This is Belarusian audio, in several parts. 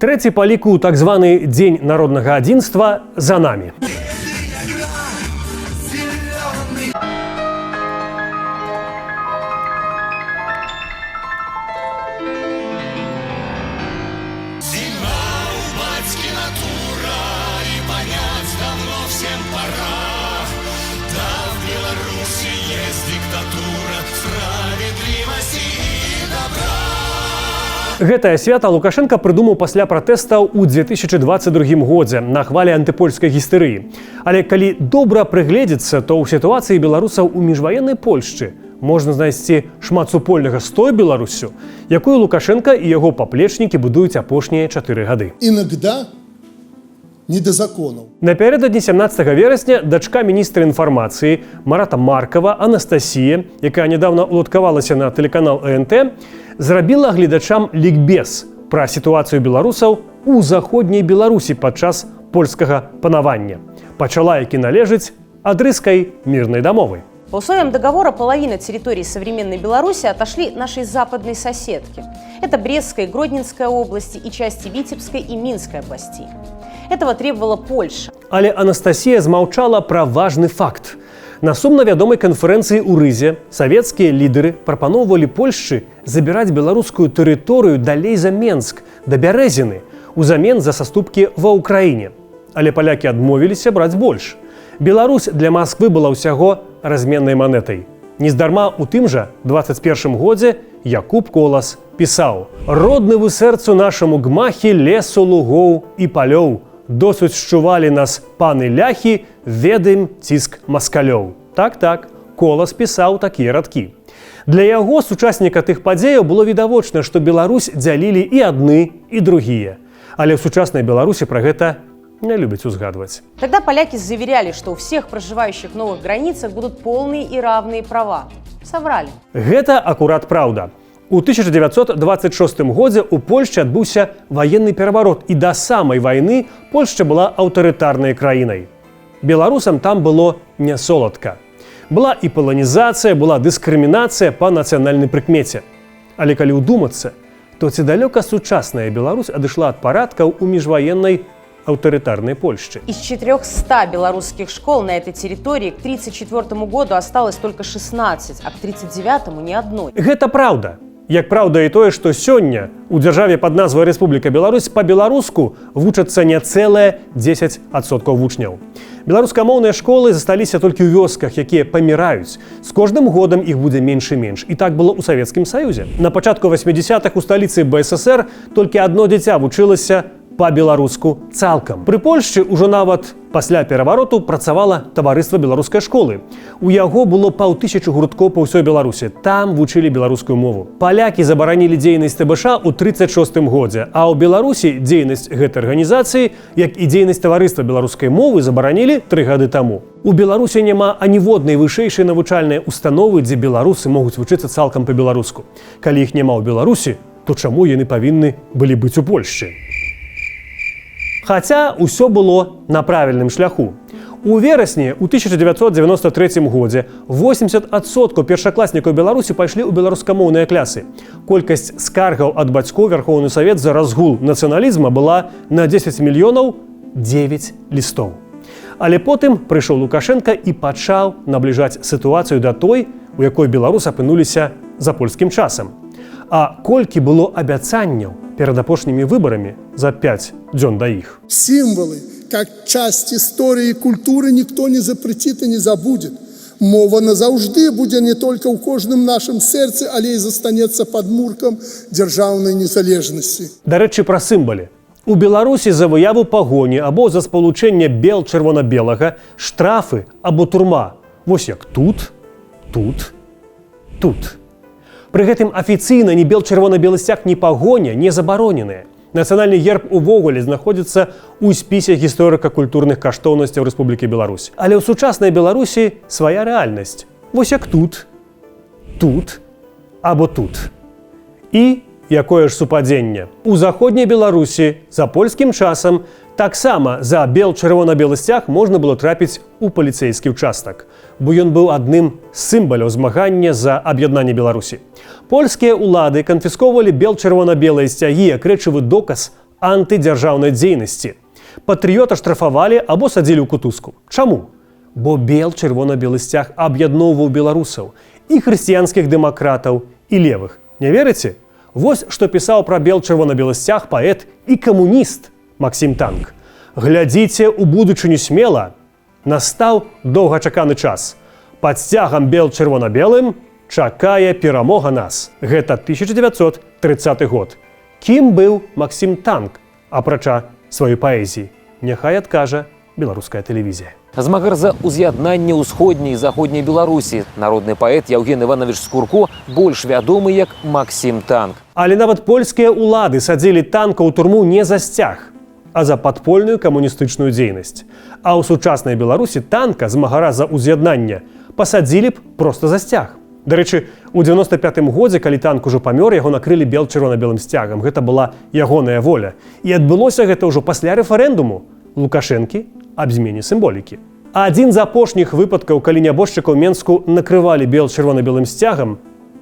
Трэці па ліку так званы дзень народнага адзінства за намі. Гэтае свята Лукашенко прыдумаў пасля пратэстаў у 2022 годзе на хвале антыпольскай гістэрыі. Але калі добра прыгледзецца, то ў сітуацыі беларусаў у міжваеннай Польшчы можна знайсці шмат супольнага з той Беларуссю, якую Лукашенко і яго паплечнікі будуюць апошнія 4 гады. Иногда не до законов. Напярэдадні 17 верасня дачка міністра інфармацыі Марата Маркова Анастасія, якая нядаўна уладкавалася на тэлеканал АНТ, зрабіла гледачам лікбез пра сітуацыю беларусаў у заходняй Беларусі падчас польскага панавання. Пачала, які належыць, адрыскай мірнай дамовы. По условиям договора половина территории современной Беларуси отошли нашей западной соседке. Это Брестская и Гродненская области и части Витебской и Минской областей. Этого требовала Польша. Але Анастасія змаўчала пра важны факт. На сумна вядомай канферэнцыі ў Рызе савецкія лідары прапаноўвалі Польшчы забіраць беларускую тэрыторыю далей за Менск, да Бярэзіны, узамен за саступкі ва ўкраіне. Але палякі адмовіліся браць больш. Беларусь для Масквы была ўсяго разменнай манетай. Нездарма у тым жа 21 годзе Якуб Колас пісаў: «Родны вы сэрцу нашаму гмахі лесу, лугоў і палёў. Досыць шчувалі нас паны ляхі, ведаем ціск маскалёў». Так, Колас пісаў такія радкі. Для яго, сучасніка тых падзеяў, было відавочна, што Беларусь дзялілі і адны, і другія. Але ў сучаснай Беларусі пра гэта не любяць узгадваць. Тогда поляки заверяли, что у всех проживающих в новых границах будут полные и равные права. Соврали. Гэта акурат праўда. У 1926 годзе у Польшчы адбыўся ваенны пераварот, і да самай вайны Польшча была аўтарытарнай краінай. Беларусам там было не соладка. Была і паланізацыя, была дыскрымінацыя па нацыянальнай прыкмеце. Але калі ўдумацца, то ці далёка сучасная Беларусь адышла ад парадкаў у міжваеннай аўтарытарнай Польшчы. Из 400 белорусских школ на этой территории к 1934 году осталось только 16, а к 1939 ни одной. Гэта праўда. Як праўда і тое, што сёння у дзяржаве пад назвай Рэспубліка Беларусь па-беларуску вучацца не цэлае 10% вучняў. Беларускамоўныя школы засталіся толькі ў вёсках, якія паміраюць. З кожным годам іх будзе менш і менш. І так было ў Савецкім Саюзе. На пачатку 80-х у сталіцы БССР толькі адно дзіця вучылася па-беларуску цалкам. Пры Польшчы ўжо нават пасля перавароту працавала таварыства беларускай школы. У яго было 500 гурткоў па ўсёй Беларусі. Там вучылі беларускую мову. Палякі забаранілі дзейнасць ТБШ ў 1936 годзе, а ў Беларусі дзейнасць гэтай арганізацыі, як і дзейнасць таварыства беларускай мовы, забаранілі 3 гады таму. У Беларусі няма аніводнай вышэйшай навучальнай установы, дзе беларусы могуць вучыцца цалкам па-беларуску. Калі іх няма ў Беларусі, то чаму яны павінны былі быць у Польшчы? Хаця ўсё было на правільным шляху. У верасні ў 1993 годзе 80% першакласнікаў Беларусі пайшлі ў беларускамоўныя клясы. Колькасць скаргаў ад бацькоў Верхоўны Савет за разгул нацыяналізма была на 10 мільёнаў 9 лістоў. Але потым прыйшоў Лукашенко і пачаў набліжаць сітуацыю да той, у якой беларусы апынуліся за польскім часам. А колькі было абяцанняў перад апошнімі выбарамі за 5 дзён да іх. Символы, как часть истории и культуры, никто не запретит и не забудет. Мова назаўжды будзе не только ў кожным нашым сэрцы, але і застанецца падмуркам дзяржаўнай незалежнасці. Дарэчы, пра сімвалы. У Беларусі за выяву пагоні або за спалучэнне бел-чырвона-белага штрафы або турма. Вось як тут. Пры гэтым афіцыйна ні бел-чырвона-белы сцяг, ні пагоня не забароненыя. Нацыянальны герб увогуле знаходзіцца ў спісе гісторыка-культурных каштоўнасцяў Рэспублікі Беларусь. Але ў сучаснай Беларусі свая рэальнасць. Вось як тут або тут. І якое ж супадзенне. У заходняй Беларусі за польскім часам таксама за бел-чырвона-белы сцяг можна было трапіць у паліцэйскі ўчастак, бо ён быў адным з сімваляў змагання за аб'яднанне Беларусі. Польскія ўлады канфісковвалі бел-чырвона-белыя сцягі як рэчавы доказ антыдзяржаўнай дзейнасці. Патрыёта штрафавалі або садзілі ў кутузку. Чаму? Бо чырвона-белы сцяг аб'ядноўваў беларусаў, і хрысціянскіх дэмакратаў, і левых. Не верыце? Вось што пісаў пра чырвона-белы сцяг паэт і камуніст Максім Танк. Глядзіце ў будучыню смела. Настаў доўгачаканы час. Пад сцягам чырвона-белым чакае перамога нас. Гэта 1930 год. Кім быў Максім Танк, апрача сваёй паэзіі? Няхай адкажа беларуская тэлевізія. Змагар за уз'яднанне ўсходняй і заходняй Беларусі народны паэт Яўген Іванович Скурко больш вядомы як Максім Танк. Але нават польскія ўлады садзілі Танка ў турму не за сцяг, а за падпольную камуністычную дзейнасць. А ў сучаснай Беларусі Танка, змагара за ўз'яднанне, пасадзілі б проста за сцяг. Дарэчы, у 95-м годзе, калі Танк ужо памёр, яго накрылі чырвона-белым сцягам. Гэта была ягоная воля. І адбылося гэта ўжо пасля рэферэндуму Лукашэнкі аб змене сімволікі. А адзін з апошніх выпадкаў, калі нябожчыкаў Менску накрывалі чырвона-белым сцягам,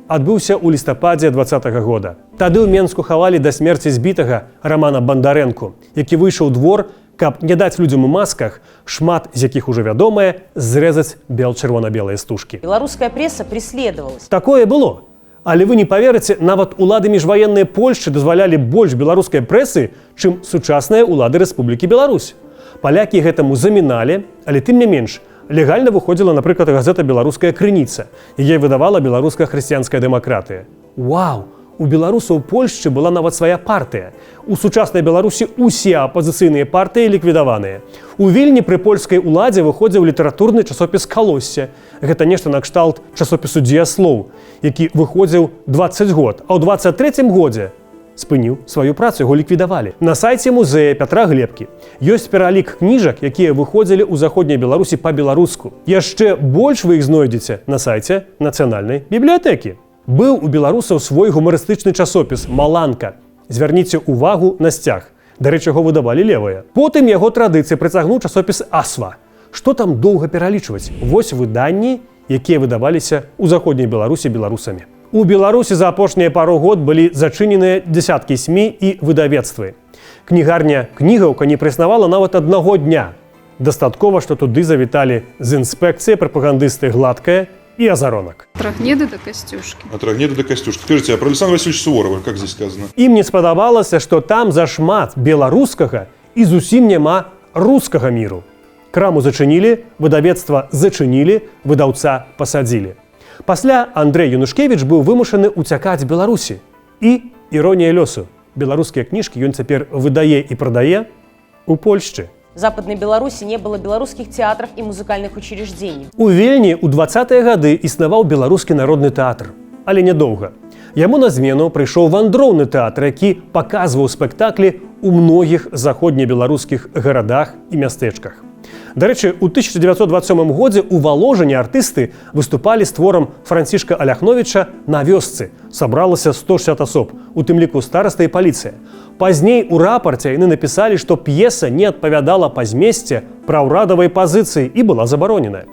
адбыўся ў лістападзе 20-го года. Тады ў Менску хавалі да смерці збітага Рамана Бандарэнку, які выйшаў у двор, каб не даць людзям у масках, шмат з якіх ужо вядомае, зрэзаць чырвона-белыя стужкі. Белорусская пресса преследовалась. Такое было. Але вы не паверыце, нават улады міжваенныя Польшчы дазвалялі больш беларускай прэсы, чым сучасныя ўлады Рэспублікі Беларусь. Палякі гэтаму заміналі, але тым не менш, легальна выходзіла, напрыклад, газета «Беларуская крыніца», яе выдавала беларуская хрысціянская дэмакратыя. Вау! У беларусаў у Польшчы была нават свая партыя. У сучаснай Беларусі усе апазіцыйныя партыі ліквідаваныя. У Вільні пры польскай уладзе выходзіў літаратурны часопіс «Калоссе». Гэта нешта накшталт часопісу «Дзеяслоў», які выходзіў 20 год, а ў 23-м годзе спыніў сваю працу, яго ліквідавалі. На сайце музея Пятра Глебкі ёсць пералік кніжак, якія выходзілі ў заходняй Беларусі па-беларуску. Яшчэ больш вы іх знойдзеце на сайце Нацыянальнай бібліятэкі. Быў у беларусаў свой гумарыстычны часопіс «Маланка». Звярніце ўвагу на сцяг. Дарэчы, яго выдавалі левыя. Потым яго традыцыі прыцягнуў часопіс «Асва». Што там доўга пералічваць? Вось выданні, якія выдаваліся ў заходняй Беларусі беларусамі. У Беларусі за апошнія пару год былі зачыненыя дзясяткі СМІ і выдавецтвы. Кнігарня «Кнігаўка» не праіснавала нават аднаго дня. Дастаткова, што туды завіталі з інспекцыяй прапагандысты Гладкая и Азаронок. От Рогнеды до Костюшки. От Рогнеды до Костюшки. Скажите, а про Александра Васильевича Суворова, как здесь сказано? Ім не спадабалася, што там зашмат беларускага і зусім няма рускага міру. Краму зачынілі, выдавецтва зачынілі, выдаўца пасадзілі. Пасля Андрэй Янушкевіч быў вымушаны уцякаць Беларусі. І іронія лёсу. Беларускія кніжкі ён цяпер выдае і прадае у Польшчы. В Западной Беларуси не было белорусских театров и музыкальных учреждений. У Вільні ў 20-е гады існаваў беларускі народны тэатр, але нядоўга. Яму на змену прыйшоў вандроўны тэатр, які паказваў спектаклі ў многіх заходнебеларускіх гарадах і мястэчках. Дарэчы, у 1927 годзе ў Валожыне артысты выступалі з творам Францішка Аляхновіча «На вёсцы». Сабралася 160 асоб, у тым ліку стараста і паліцыя. Пазней у рапарце яны напісалі, што п'еса не адпавядала па змесце праўрадавай пазіцыі і была забароненая.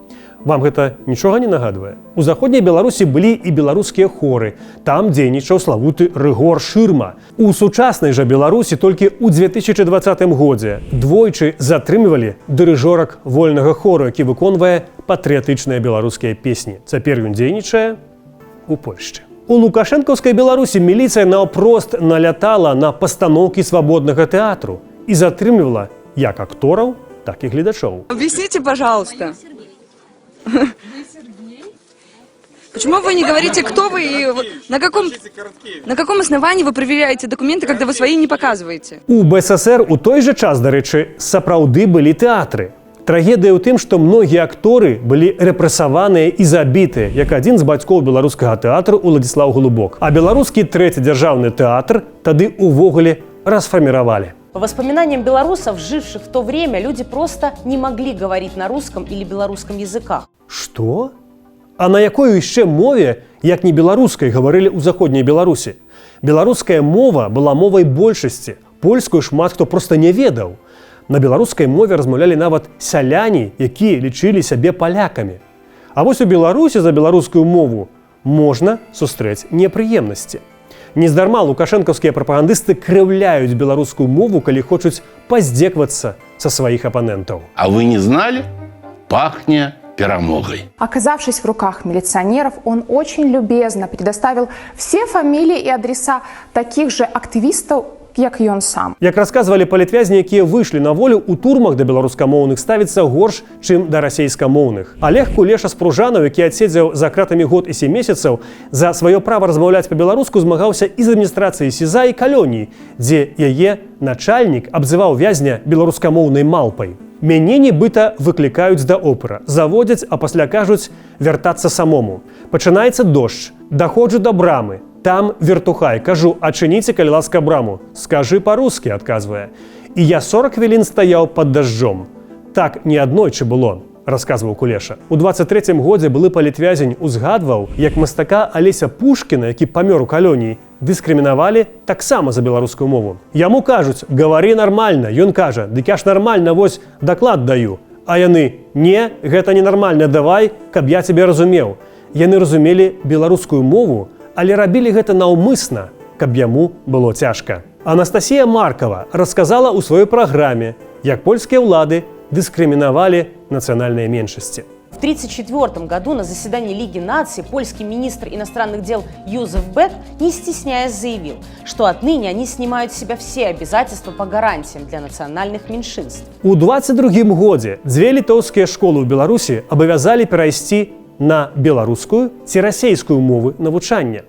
Вам гэта нічога не нагадвае? У заходняй Беларусі былі і беларускія хоры. Там дзейнічаў славуты Рыгор Шырма. У сучаснай жа Беларусі толькі ў 2020 годзе двойчы затрымлівалі дырыжорак вольнага хору, які выконвае патрыятычныя беларускія песні. Цяпер ён дзейнічае у Польшчы. У лукашэнкаўскай Беларусі міліцыя наўпрост налятала на пастаноўкі свабоднага тэатру і затрымлівала як актораў, так і гледачоў. Объясните, пожалуйста. Почему вы не говорите, кто вы и на каком основании вы проверяете документы, когда вы свои не показываете? У БССР у той жа час, дарэчы, сапраўды былі тэатры. Трагедыя ў тым, што многія акторы былі рэпрэсаваныя і забітыя, як адзін з бацькоў беларускага тэатру Уладзіслаў Голубок. А беларускі трэці дзяржаўны тэатр тады увогуле расфарміравалі. По воспоминаниям белорусов, живших в то время, люди просто не могли говорить на русском или белорусском языках. Што? А на якой яшчэ мове, як не беларускай, гаварылі ў заходняй Беларусі? Беларуская мова была мовай большасці. Польскую шмат хто проста не ведаў. На беларускай мове размаўлялі нават сяляне, якія лічылі сябе палякамі. А вось у Беларусі за беларускую мову можна сустрэць непрыемнасці. Нездарма лукашэнкаўскія прапагандысты крыўляюць беларускую мову, калі хочуць паздзеквацца са сваіх апанентаў. А вы не знали? Пахнет перемогой. Оказавшись в руках милиционеров, он очень любезно предоставил все фамилии и адреса таких же активистов, як і ён сам. Як расказвалі палітвязні, якія выйшлі на волю, у турмах да беларускамоўных ставіцца горш, чым да расейскамоўных. Олег Кулеша Спружанаў, які адседзеў за кратамі год і 7 месяцаў, за сваё права размаўляць па-беларуску змагаўся і з адміністрацыяй СІЗА і калоніі, дзе яе начальнік абзываў вязня беларускамоўнай малпай. Мяне нібыта выклікаюць да опера, заводзяць, а пасля кажуць вяртацца самому. Пачынаецца дождж, даходжу да брамы. Там вертухай, кажу, адчыніце, калі ласка, браму. Скажы па-рускі, адказвае. І я 40 хвілін стаяў пад дажджом. Так не аднойчы было, расказваў Кулеша. У 23-м годзе былы палітвязень узгадваў, як мастака Алеся Пушкіна, які памёр у калоніі, дыскрымінавалі таксама за беларускую мову. Яму кажуць, гавары нармальна. Ён кажа, дык я ж нармальна, вось даклад даю. А яны, не, гэта ненармальна, давай, каб я цябе разумеў. Яны разумелі беларускую мову, але рабілі гэта наўмысна, каб яму было цяжка. Анастасія Маркова расказала ў сваёй праграме, як польскія ўлады дыскрымінавалі нацыянальныя меншасці. В 1934 году на заседании Лиги наций польский министр иностранных дел Юзеф Бек, не стесняясь, заявил, что отныне они снимают с себя все обязательства по гарантиям для национальных меньшинств. У 22-м годзе дзве літоўскія школы ў Беларусі абавязалі перайсці на беларускую ці расейскую мовы навучання.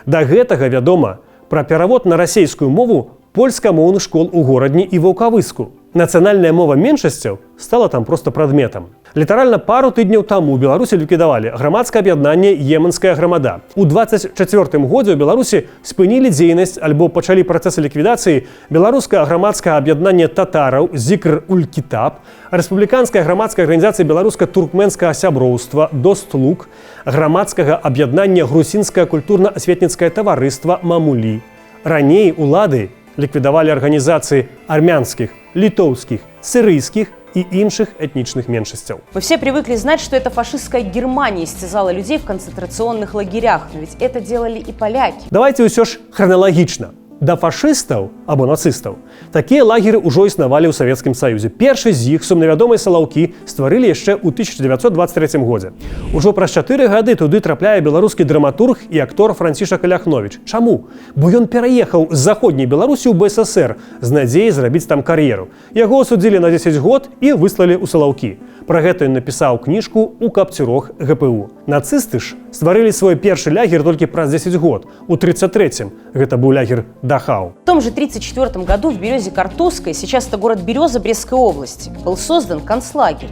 Да гэтага вядома пра перавод на расейскую мову польскамоўных школ у Горадні і Ваўкавыску. Нацыянальная мова меншасцяў стала там проста прадметам. Літаральна пару тыдняў таму ў Беларусі ліквідавалі грамадскае аб'яднанне «Йеменская грамада». У 24-м годзе ў Беларусі спынілі дзейнасць альбо пачалі працэсы ліквідацыі беларускае грамадскае аб'яднанне татараў «Зікр-уль-Кітаб», рэспубліканская грамадская арганізацыя беларуска-туркменскага сяброўства «Достлук», грамадскага аб'яднання грузінскае культурна-асветніцкае таварыства «Мамулі». Раней улады ліквідавалі арганізацыі армянскіх, літоўскіх, сірыйскіх и іншых этничных меньшинств. Мы все привыкли знать, что это фашистская Германия истязала людей в концентрационных лагерях, но ведь это делали и поляки. Давайте ўсё ж храналагічна. Да фашыстаў або нацыстаў такія лагеры ўжо існавалі ў Савецкім Саюзе. Першы з іх, сумнавядомыя салаўкі, стварылі яшчэ ў 1923 годзе. Ужо праз 4 гады туды трапляе беларускі драматург і актор Францішак Аляхновіч. Чаму? Бо ён пераехаў з заходняй Беларусі ў БССР з надзеяй зрабіць там кар'еру. Яго асудзілі на 10 год і выслалі ў салаўкі. Пра гэта ён напісаў кніжку ў капцюрох ГПУ. Нацысты ж стварылі свой першы лагер толькі праз 10 год. У 33-м гэта быў лагер Дахау. В том же 1934 году в Березе-Картузской, сейчас это город Береза Брестской области, был создан концлагерь.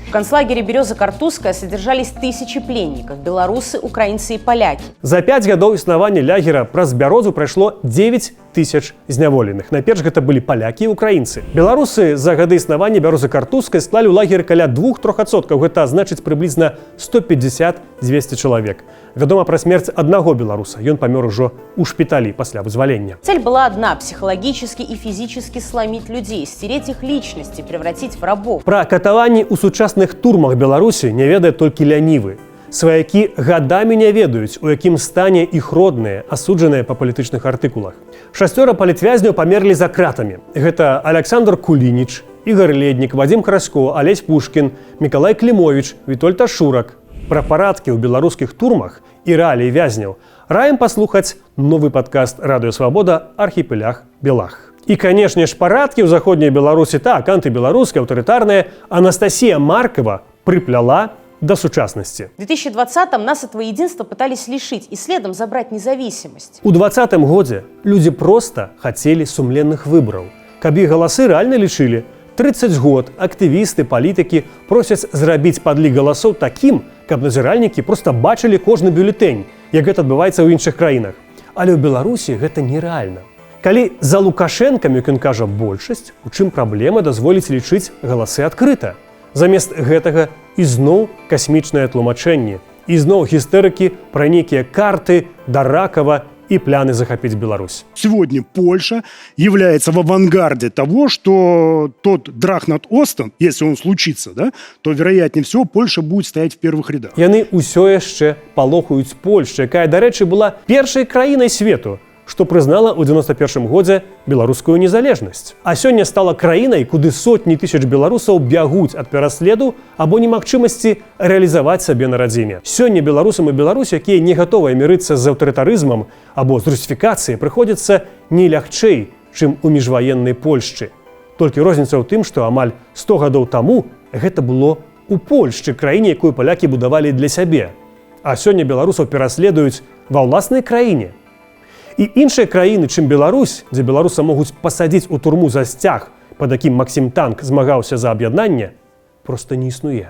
В концлагере Береза-Картузская содержались тысячи пленников – белорусы, украинцы и поляки. За 5 гадоў існавання лягера праз Бярозу прайшло 9 тысяч зняволеных. Найперш гэта былі палякі і украінцы. Беларусы за гады існавання Бярозы-Картузскай склалі ў лагеры каля 2-3%. Гэта значыць прыблізна 150-200 чалавек. Вядома пра смерць аднаго беларуса. Ён памёр ужо ў шпіталі пасля вызвалення. Цель была одна – психологически и физически сломить людей, стереть их личности, превратить в рабов. Пра катаванні ў сучасных турмах Беларусі не ведае толькі лянівы. Сваякі гадамі не ведаюць, у якім стане іх родныя, асуджаныя па палітычных артыкулах. 6 палітвязняў памерлі за кратамі. Гэта Александр Кулініч, Ігор Леднік, Вадзім Красько, Алесь Пушкін, Мікалай Клімовіч, Вітольд Ашурак. Пра парадкі ў беларускіх турмах і рэаліі вязняў раім паслухаць новы падкаст «Радыё Свабода. Архіпелях Белах». І, канешне ж, парадкі ў заходняй Беларусі так, антыбеларускія, аўтарытарныя, Анастасія Маркова прыпляла до сучасности. В 2020-м нас этого единства пытались лишить и следом забрать независимость. У 2020 годзе люди просто хотели сумленных выборов. Каб іх галасы реально лічылі, 30 год актывісты, палітыкі просяць зрабіць падлік галасоў такім, каб назіральнікі просто бачылі кожны бюлетэнь, як гэта адбываецца ў іншых краінах. Але ў Беларусі гэта нереальна. Калі за Лукашэнкам, як ён кажа, большасць, у чым праблема дазволіць лічыць галасы адкрыта? Замест гэтага ізноў касмічнае тлумачэнне, ізноў гістэрыкі пра нейкія карты да Ракава и пляны захопить Беларусь. Сегодня Польша является в авангарде того, что тот Драхнат Остен, если он случится, да, то, вероятнее всего, Польша будет стоять в первых рядах. Яны ўсё яшчэ палохаюць Польшчу, якая, дарэчы, была першай краінай свету, што прызнала ў 91 годзе беларускую незалежнасць. А сёння стала краінай, куды сотні тысяч беларусаў бягуць ад пераследу або немагчымасці рэалізаваць сабе на радзіме. Сёння беларусам і Беларусь, якія не гатовыя мірыцца з аўтарытарызмам або з русіфікацыяй, прыходзіцца не лягчэй, чым у міжваеннай Польшчы. Толькі розніца ў тым, што амаль 100 гадоў таму гэта было у Польшчы, краіне, якую палякі будавалі для сябе. А сёння беларусаў пераследуюць ва ўласнай краіне. І іншыя краіны, чым Беларусь, дзе беларуса могуць пасадзіць у турму за сцяг, пад якім Максім Танк змагаўся за аб'яднанне, проста не існуе.